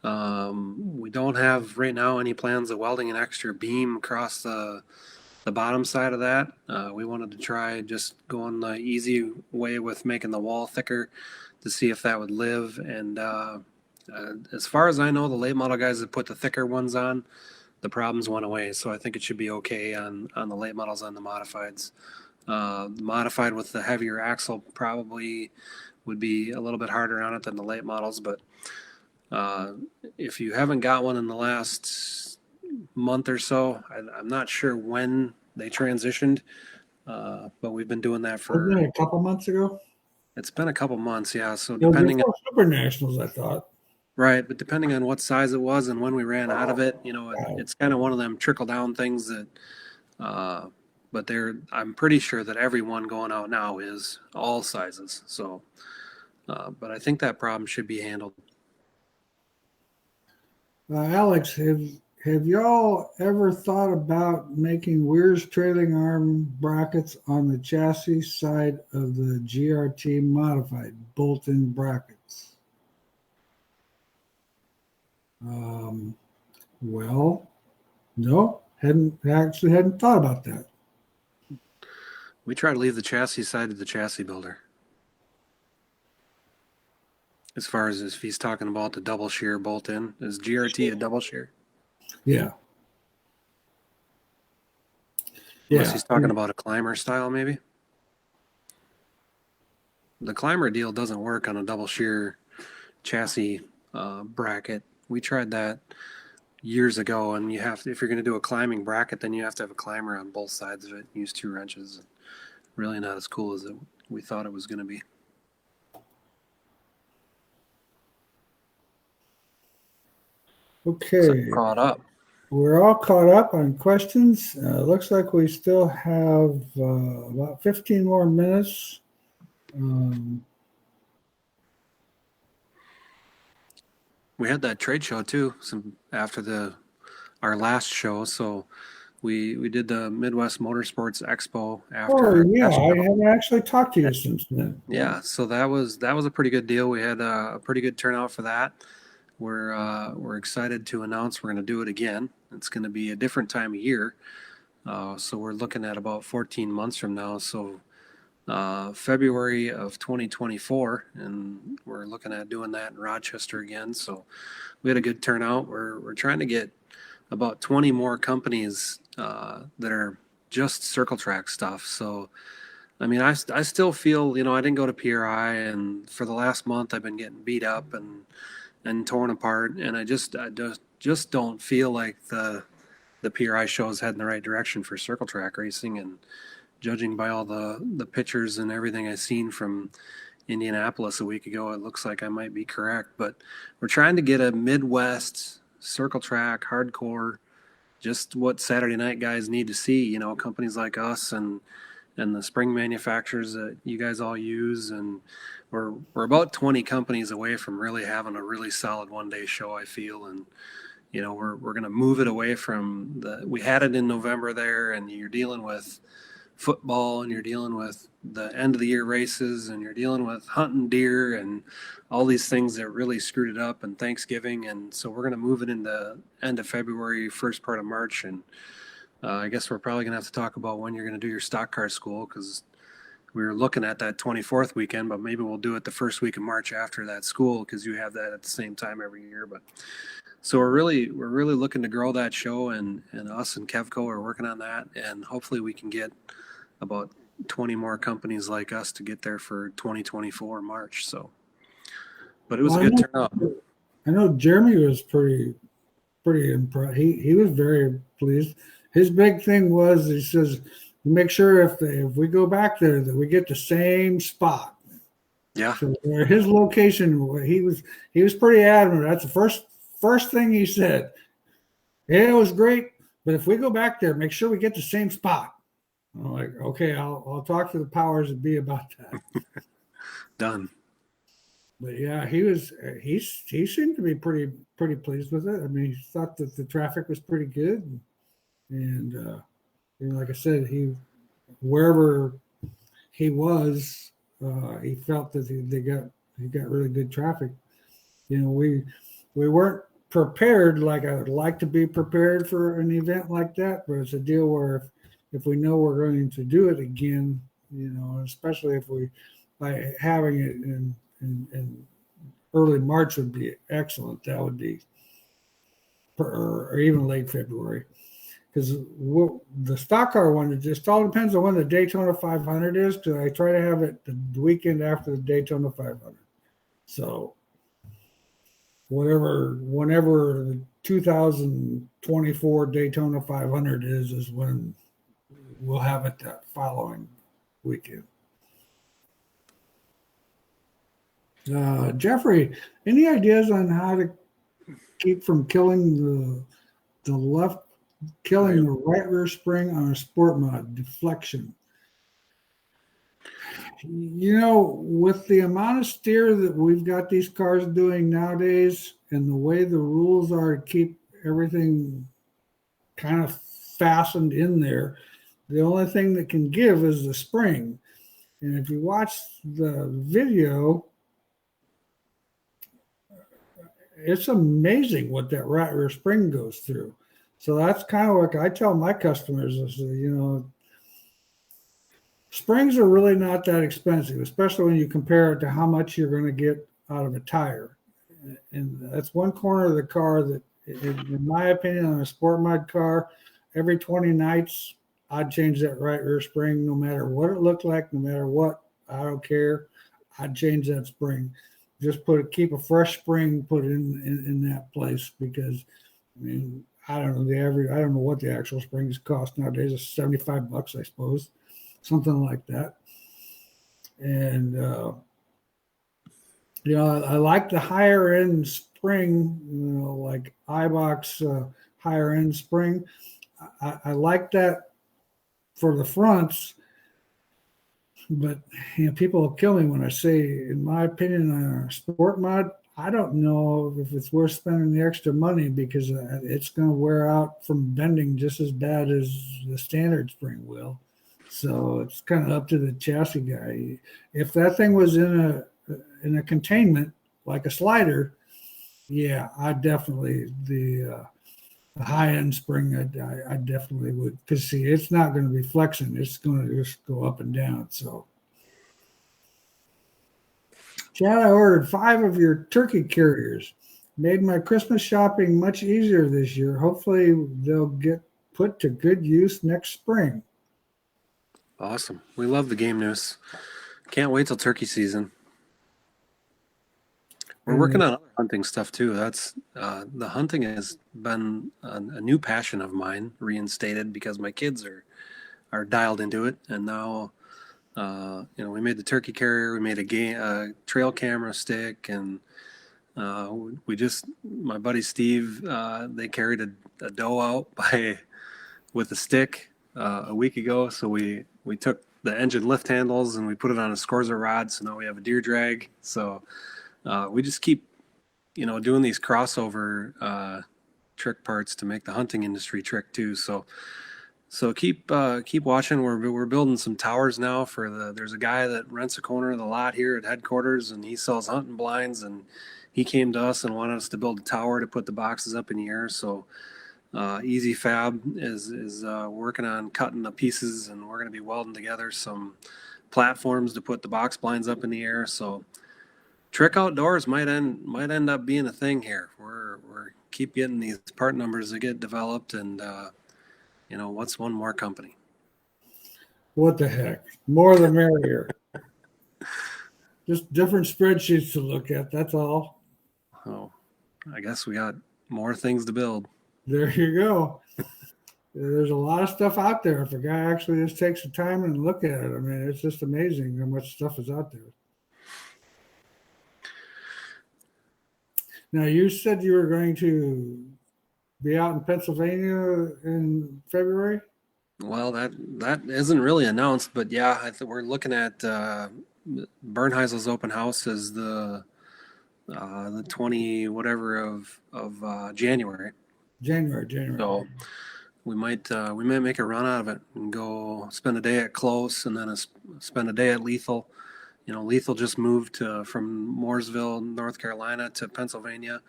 We don't have right now any plans of welding an extra beam across the bottom side of that. We wanted to try just going the easy way with making the wall thicker to see if that would live. And as far as I know, the late model guys that put the thicker ones on, the problems went away. So I think it should be okay on the late models on the modifieds. Modified with the heavier axle probably would be a little bit harder on it than the late models, but if you haven't got one in the last month or so, I'm not sure when they transitioned, but we've been doing that for a couple months ago. It's been a couple months, yeah. So depending on Super Nationals, I thought. Right, but depending on what size it was and when we ran out of it, it's kind of one of them trickle down things that. But I'm pretty sure that everyone going out now is all sizes. So, but I think that problem should be handled. Alex, have y'all ever thought about making Wehrs trailing arm brackets on the chassis side of the GRT modified bolt-in brackets? Well, no, hadn't thought about that. We try to leave the chassis side to the chassis builder. As far as if he's talking about the double shear bolt in, is GRT a double shear? Yeah. Unless he's talking about a climber style, maybe. The climber deal doesn't work on a double shear chassis bracket. We tried that years ago, and if you're going to do a climbing bracket, then you have to have a climber on both sides of it. Use 2 wrenches. Really not as cool as we thought it was going to be. Okay. So caught up. We're all caught up on questions. Looks like we still have about 15 more minutes. We had that trade show too, after our last show. So we did the Midwest Motorsports Expo after. Oh yeah, I haven't actually talked to you since then. Yeah, so that was a pretty good deal. We had a pretty good turnout for that. We're excited to announce we're going to do it again. It's going to be a different time of year. So we're looking at about 14 months from now. So February of 2024, and we're looking at doing that in Rochester again. So we had a good turnout. We're trying to get about 20 more companies that are just circle track stuff. So, I mean, I still feel, I didn't go to PRI, and for the last month I've been getting beat up and torn apart, and I just don't feel like the PRI show is heading the right direction for circle track racing. And judging by all the pictures and everything I've seen from Indianapolis a week ago, it looks like I might be correct. But we're trying to get a Midwest circle track, hardcore, just what Saturday night guys need to see, companies like us and and the spring manufacturers that you guys all use, and we're about 20 companies away from really having a really solid 1-day show, I feel. And we're going to move it away from we had it in November there, and you're dealing with football, and you're dealing with the end of the year races, and you're dealing with hunting deer and all these things that really screwed it up, and Thanksgiving. And so we're going to move it into end of February, first part of March. And I guess we're probably going to have to talk about when you're going to do your stock car school, because we were looking at that 24th weekend, but maybe we'll do it the first week of March after that school, because you have that at the same time every year. But so we're really looking to grow that show, and us and Kevco are working on that, and hopefully we can get about 20 more companies like us to get there for 2024 March. So, but it was a good turnout. I know Jeremy was pretty impressed. He was very pleased. His big thing was, he says, make sure if we go back there that we get the same spot. Yeah. So his location, he was pretty adamant. That's the first thing he said. Yeah, it was great, but if we go back there, make sure we get the same spot. I'm like, okay, I'll talk to the powers that be about that. Done. But yeah, he seemed to be pretty pleased with it. I mean, he thought that the traffic was pretty good, and like I said, wherever he was, he felt that he got really good traffic. We weren't prepared like I would like to be prepared for an event like that, but it's a deal where if we know we're going to do it again, especially if by having it in early March would be excellent. That would be, or even late February, because the stock car one, it just all depends on when the Daytona 500 is. Because I try to have it the weekend after the Daytona 500. So whenever the 2024 Daytona 500 is when we'll have it that following weekend. Jeffrey, any ideas on how to keep from killing the right rear spring on a sport mod deflection? With the amount of steer that we've got these cars doing nowadays, and the way the rules are to keep everything kind of fastened in there, the only thing that can give is the spring. And if you watch the video, it's amazing what that right rear spring goes through. So that's kind of what I tell my customers is, springs are really not that expensive, especially when you compare it to how much you're going to get out of a tire. And that's one corner of the car that, in my opinion, on a sport mod car, every 20 nights, I'd change that right rear spring, no matter what it looked like, no matter what. I don't care. I'd change that spring. Just keep a fresh spring put in that place, because I mean, I don't know what the actual springs cost nowadays. It's $75, I suppose, something like that. And I like the higher end spring, like iBox higher end spring. I like that for the fronts, but people will kill me when I say, in my opinion, on a sport mod, I don't know if it's worth spending the extra money, because it's going to wear out from bending just as bad as the standard spring will. So it's kind of up to the chassis guy. If that thing was in a containment like a slider, yeah, I definitely the high-end spring, I definitely would, because see, it's not going to be flexing. It's going to just go up and down. So, Chad, I ordered 5 of your turkey carriers. Made my Christmas shopping much easier this year. Hopefully, they'll get put to good use next spring. Awesome. We love the game news. Can't wait till turkey season. We're working on other hunting stuff too. That's the hunting has been a new passion of mine, reinstated, because my kids are dialed into it. And now, we made the turkey carrier, we made a trail camera stick, and my buddy Steve, they carried a doe out with a stick a week ago. So we took the engine lift handles, and we put it on a Scorza rod. So now we have a deer drag. So we just keep, doing these crossover trick parts to make the hunting industry trick too. So keep watching. We're building some towers now there's a guy that rents a corner of the lot here at headquarters, and he sells hunting blinds, and he came to us and wanted us to build a tower to put the boxes up in the air. So Easy Fab is working on cutting the pieces, and we're going to be welding together some platforms to put the box blinds up in the air. So trick outdoors might end up being a thing here. We're keep getting these part numbers that get developed, and what's one more company? What the heck? More the merrier. Just different spreadsheets to look at. That's all. Oh, I guess we got more things to build. There you go. There's a lot of stuff out there. If a guy actually just takes the time and look at it, I mean, it's just amazing how much stuff is out there. Now, you said you were going to be out in Pennsylvania in February? Well, that isn't really announced, but yeah, we're looking at Bernheisel's open house is the 20 whatever of January. January. So we might make a run out of it and go spend a day at Close, and then spend a day at Lethal. Lethal just moved from Mooresville, North Carolina, to Pennsylvania,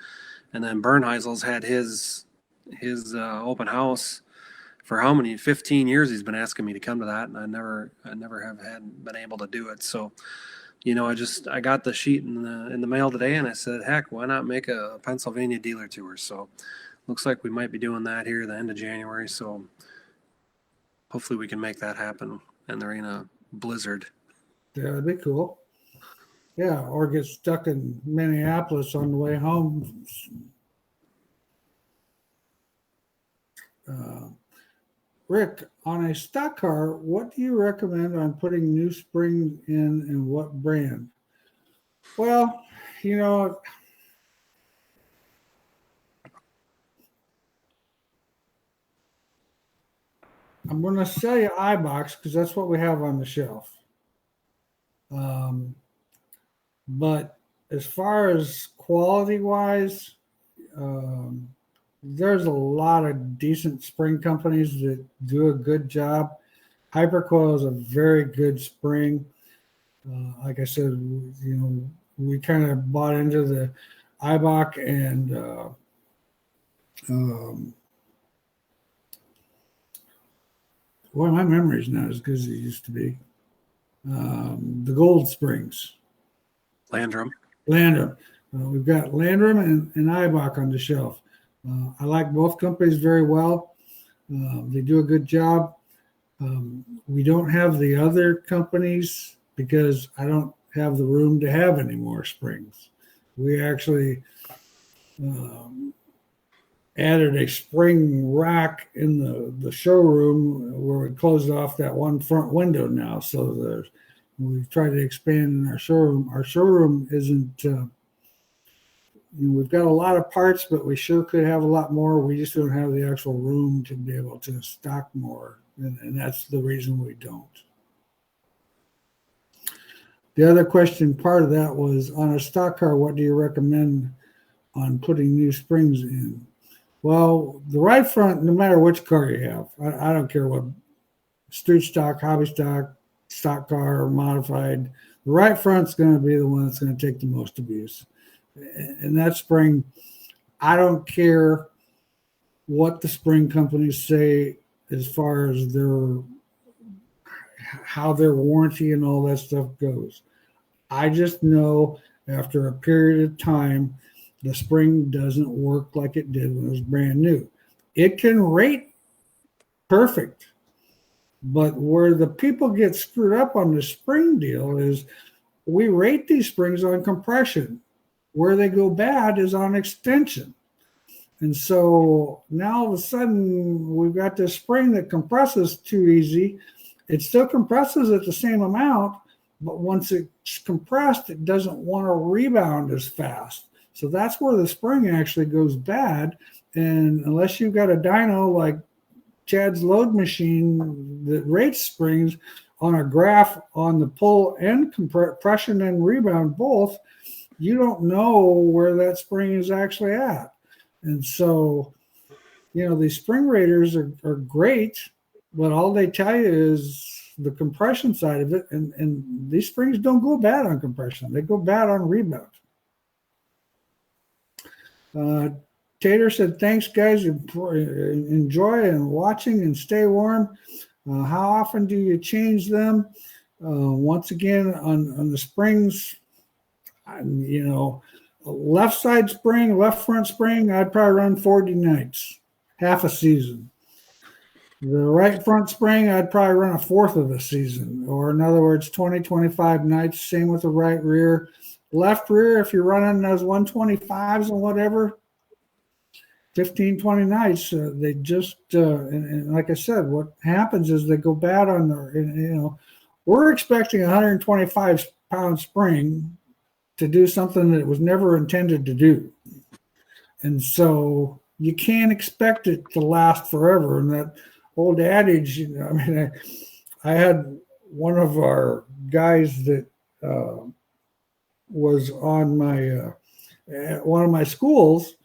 and then Bernheisel's had his open house for how many 15 years. He's been asking me to come to that, and I never have been able to do it. So I got the sheet in the mail today, and I said, heck, why not make a Pennsylvania dealer tour? So looks like we might be doing that here at the end of January. So hopefully we can make that happen, and there ain't a blizzard. Yeah, that'd be cool. Yeah, or get stuck in Minneapolis on the way home. Rick, on a stock car, what do you recommend on putting new springs in, and what brand? Well, I'm going to sell you iBox because that's what we have on the shelf. But as far as quality-wise, there's a lot of decent spring companies that do a good job. Hypercoil is a very good spring. Like I said, we kind of bought into the Ibach and well, my memory's not as good as it used to be. The Gold Springs. Landrum. We've got Landrum and Ibach on the shelf. I like both companies very well. They do a good job. We don't have the other companies because I don't have the room to have any more springs. We actually added a spring rack in the showroom where we closed off that one front window now. So we've tried to expand in our showroom. Our showroom isn't, we've got a lot of parts, but we sure could have a lot more. We just don't have the actual room to be able to stock more. And that's the reason we don't. The other question, part of that was, on a stock car, what do you recommend on putting new springs in? Well, the right front, no matter which car you have, I don't care what, street stock, hobby stock car, or modified, the right front's going to be the one that's going to take the most abuse. And that spring, I don't care what the spring companies say as far as how their warranty and all that stuff goes. I just know after a period of time, the spring doesn't work like it did when it was brand new. It can rate perfect, but where the people get screwed up on the spring deal is we rate these springs on compression. Where they go bad is on extension. And so now all of a sudden we've got this spring that compresses too easy. It still compresses at the same amount, but once it's compressed, it doesn't want to rebound as fast. So that's where the spring actually goes bad. And unless you've got a dyno like Chad's load machine that rates springs, on a graph on the pull and compression and rebound both, you don't know where that spring is actually at. And so, these spring raters are great, but all they tell you is the compression side of it. And these springs don't go bad on compression. They go bad on rebound. Tater said, thanks, guys. Enjoy and watching and stay warm. How often do you change them? Once again, on the springs, left side spring, left front spring, I'd probably run 40 nights, half a season. The right front spring, I'd probably run a fourth of the season, or in other words, 20, 25 nights. Same with the right rear. Left rear, if you're running those 125s and whatever, 15, 20 nights, they just, and like I said, what happens is they go bad on we're expecting a 125-pound spring to do something that it was never intended to do. And so you can't expect it to last forever. And that old adage, I had one of our guys that was on my one of my schools,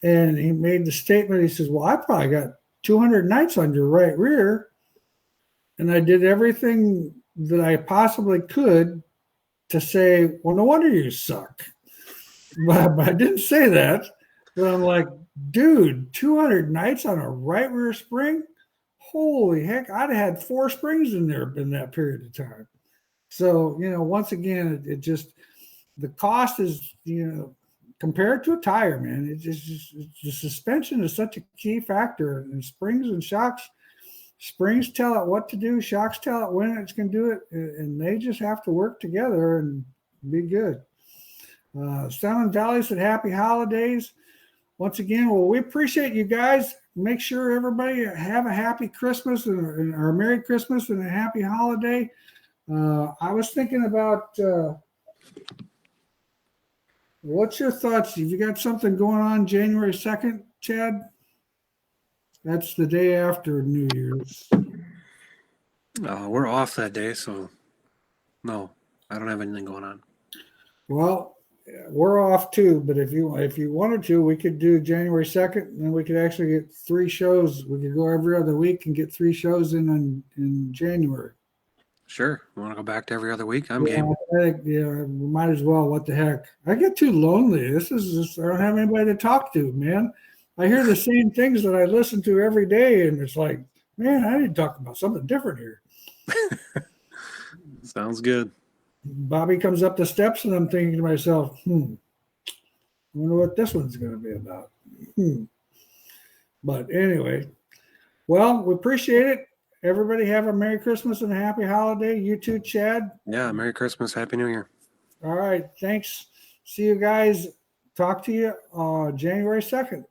and he made the statement. He says, well, I probably got 200 nights on your right rear, and I did everything that I possibly could to say, well, no wonder you suck. But I didn't say that. But I'm like, dude, 200 nights on a right rear spring? Holy heck, I'd have had 4 springs in there in that period of time. So, once again, it just, the cost is, compared to a tire, man, it's just the suspension is such a key factor. And springs and shocks, springs tell it what to do, shocks tell it when it's going to do it, and they just have to work together and be good. Salmon Valley said happy holidays. Once again, well, we appreciate you guys. Make sure everybody have a happy Christmas or a Merry Christmas and a happy holiday. I was thinking about what's your thoughts? Have you got something going on January 2nd, Chad? That's the day after New Year's. We're off that day, so no, I don't have anything going on. Well, we're off too, but if you wanted to, we could do January 2nd, and then we could actually get 3 shows. We could go every other week and get 3 shows in January. Sure. You want to go back to every other week? I'm game. We might as well. What the heck? I get too lonely. I don't have anybody to talk to, man. I hear the same things that I listen to every day, and it's like, man, I need to talk about something different here. Sounds good. Bobby comes up the steps, and I'm thinking to myself, I wonder what this one's going to be about. But anyway, well, we appreciate it. Everybody have a Merry Christmas and a Happy Holiday. You too, Chad. Yeah, Merry Christmas, Happy New Year. All right, thanks. See you guys. Talk to you January 2nd.